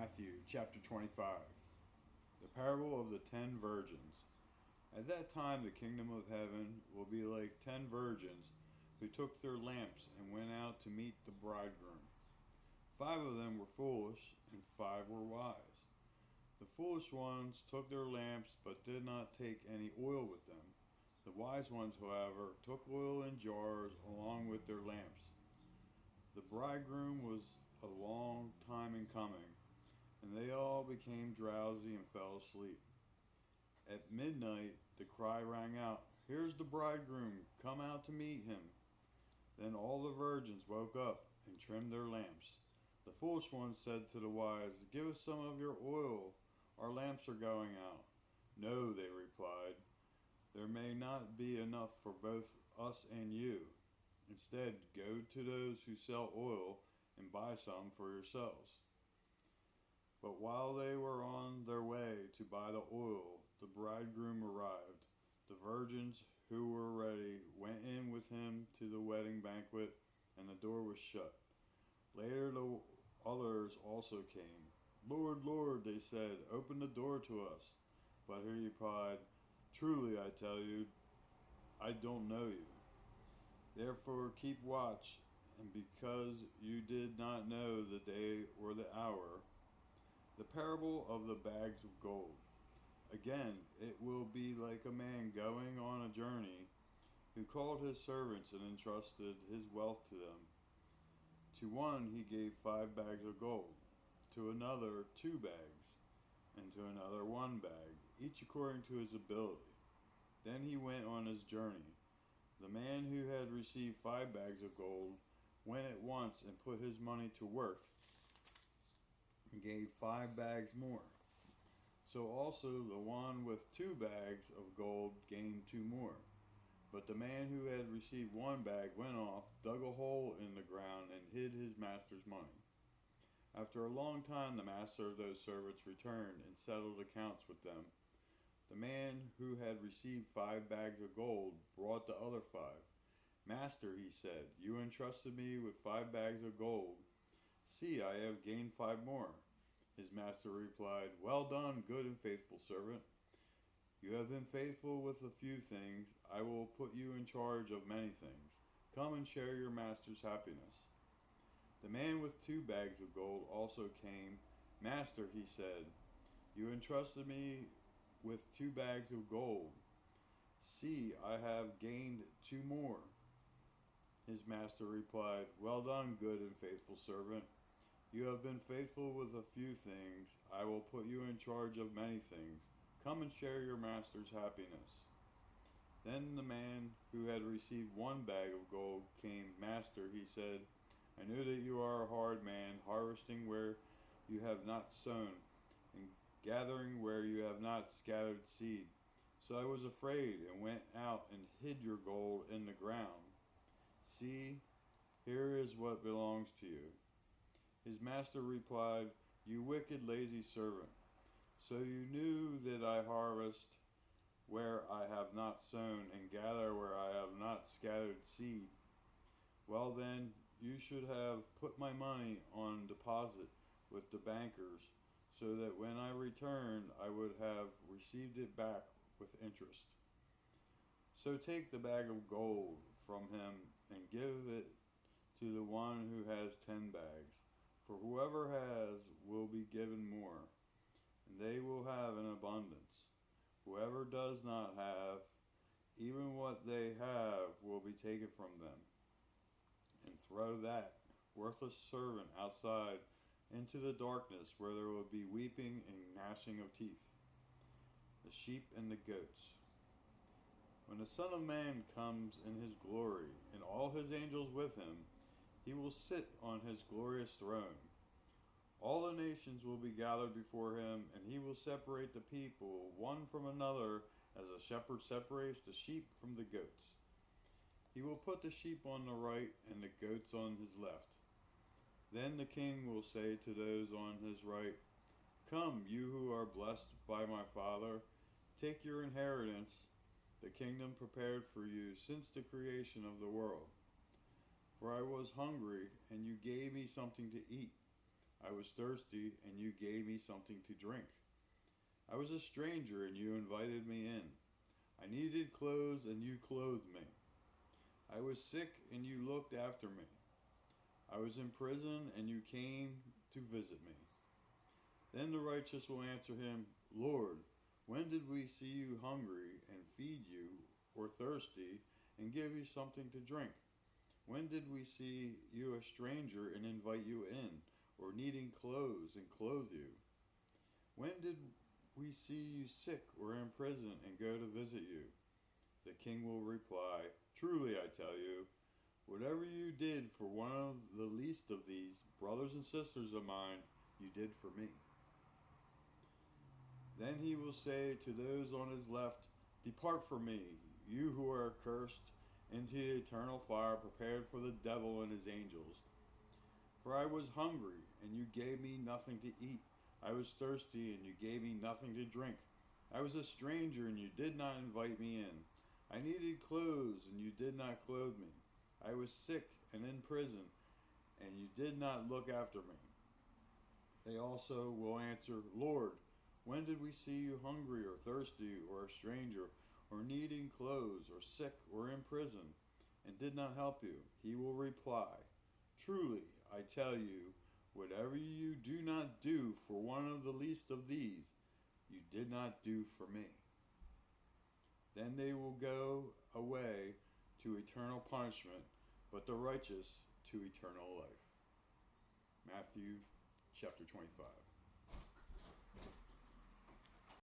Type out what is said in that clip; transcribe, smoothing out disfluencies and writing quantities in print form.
Matthew chapter 25. The parable of the 10 virgins. At that time, the kingdom of heaven will be like 10 virgins who took their lamps and went out to meet the bridegroom. 5 of them were foolish, and 5 were wise. The foolish ones took their lamps but did not take any oil with them. The wise ones, however, took oil in jars along with their lamps. The bridegroom was a long time in coming, and they all became drowsy and fell asleep. At midnight, the cry rang out, "Here's the bridegroom, come out to meet him." Then all the virgins woke up and trimmed their lamps. The foolish ones said to the wise, "Give us some of your oil, our lamps are going out." "No," they replied, "there may not be enough for both us and you. Instead, go to those who sell oil and buy some for yourselves." But while they were on their way to buy the oil, the bridegroom arrived. The virgins who were ready went in with him to the wedding banquet, and the door was shut. Later, the others also came. "Lord, Lord," they said, "open the door to us." But he replied, "Truly, I tell you, I don't know you. Therefore, keep watch, and because you did not know the day or the hour." The parable of the bags of gold. Again, it will be like a man going on a journey who called his servants and entrusted his wealth to them. To one he gave 5 bags of gold, to another 2 bags, and to another 1 bag, each according to his ability. Then he went on his journey. The man who had received 5 bags of gold went at once and put his money to work and gave 5 bags more. So also the one with 2 bags of gold gained 2 more. But the man who had received 1 bag went off, dug a hole in the ground, and hid his master's money. After a long time, the master of those servants returned and settled accounts with them. The man who had received 5 bags of gold brought the other 5. "Master," he said, "you entrusted me with 5 bags of gold. See, I have gained 5 more." His master replied, "Well done, good and faithful servant. You have been faithful with a few things. I will put you in charge of many things. Come and share your master's happiness." The man with 2 bags of gold also came. "Master," he said, "you entrusted me with 2 bags of gold. See, I have gained 2 more." His master replied, "Well done, good and faithful servant. You have been faithful with a few things. I will put you in charge of many things. Come and share your master's happiness." Then the man who had received 1 bag of gold came. "Master," he said, "I know that you are a hard man, harvesting where you have not sown, and gathering where you have not scattered seed. So I was afraid and went out and hid your gold in the ground. See, here is what belongs to you." His master replied, "You wicked, lazy servant. So you knew that I harvest where I have not sown and gather where I have not scattered seed. Well then, you should have put my money on deposit with the bankers, so that when I returned I would have received it back with interest. So take the bag of gold from him and give it to the one who has 10 bags. For whoever has will be given more, and they will have an abundance. Whoever does not have, even what they have will be taken from them. And throw that worthless servant outside into the darkness, where there will be weeping and gnashing of teeth." The sheep and the goats. When the Son of Man comes in his glory, and all his angels with him, he will sit on his glorious throne. All the nations will be gathered before him, and he will separate the people one from another, as a shepherd separates the sheep from the goats. He will put the sheep on the right and the goats on his left. Then the king will say to those on his right, "Come, you who are blessed by my Father, take your inheritance, the kingdom prepared for you since the creation of the world. For I was hungry, and you gave me something to eat. I was thirsty, and you gave me something to drink. I was a stranger, and you invited me in. I needed clothes, and you clothed me. I was sick, and you looked after me. I was in prison, and you came to visit me. Then the righteous will answer him, Lord, when did we see you hungry and feed you, or thirsty and give you something to drink? When did we see you a stranger and invite you in, or needing clothes and clothe you? When did we see you sick or in prison and go to visit you? The king will reply, Truly I tell you, whatever you did for one of the least of these brothers and sisters of mine, you did for me. Then he will say to those on his left, Depart from me, you who are cursed, into the eternal fire prepared for the devil and his angels. For I was hungry, and you gave me nothing to eat. I was thirsty, and you gave me nothing to drink. I was a stranger, and you did not invite me in. I needed clothes, and you did not clothe me. I was sick and in prison, and you did not look after me. They also will answer, Lord, when did we see you hungry or thirsty or a stranger or needing clothes or sick or in prison and did not help you? He will reply, Truly, I tell you, whatever you do not do for one of the least of these, you did not do for me. Then they will go away to eternal punishment, but the righteous to eternal life. Matthew chapter 25.